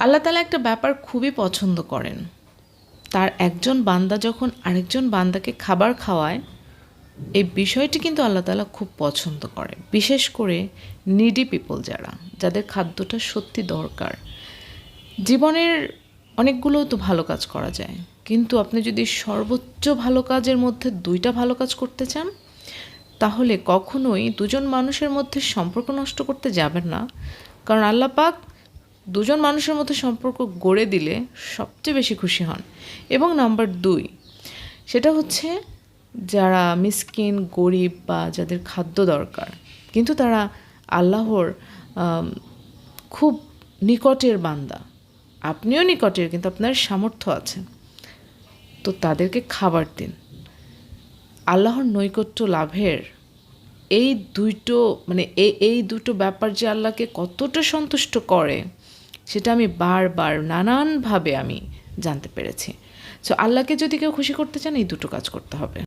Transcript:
আল্লাহ তাআলা একটা ব্যাপার খুবই পছন্দ করেন। তার একজন বান্দা যখন আরেকজন বান্দাকে খাবার খাওয়ায়, এই বিষয়টি কিন্তু আল্লাহ তাআলা খুব পছন্দ করে। বিশেষ করে নিডি পিপল যাদের খাদ্যটা সত্যি দরকার। জীবনের অনেকগুলো তো ভালো কাজ করা যায়, কিন্তু আপনি যদি সর্বোচ্চ ভালো কাজের মধ্যে 2টা ভালো কাজ করতে চান, তাহলে কখনোই দুজন মানুষের মধ্যে সম্পর্ক নষ্ট করতে যাবেন না। কারণ আল্লাহ পাক দুজন মানুষের মধ্যে সম্পর্ক গড়ে দিলে সবচেয়ে বেশি খুশি হন। এবং নাম্বার 2, সেটা হচ্ছে যারা মিসকিন, গরিব বা যাদের খাদ্য দরকার, কিন্তু তারা আল্লাহর খুব নিকটের বান্দা, আপনিও নিকটের, কিন্তু আপনার সামর্থ্য আছে, তো তাদেরকে খাবার দিন। আল্লাহর নৈকট্য লাভের এই এই দুটো ব্যাপার যে আল্লাহকে কতটা সন্তুষ্ট করে, সেটা আমি বারবার নানানভাবে আমি জানতে পেরেছি। সো আল্লাহকে যদি কেউ খুশি করতে চান, এই দুটো কাজ করতে হবে।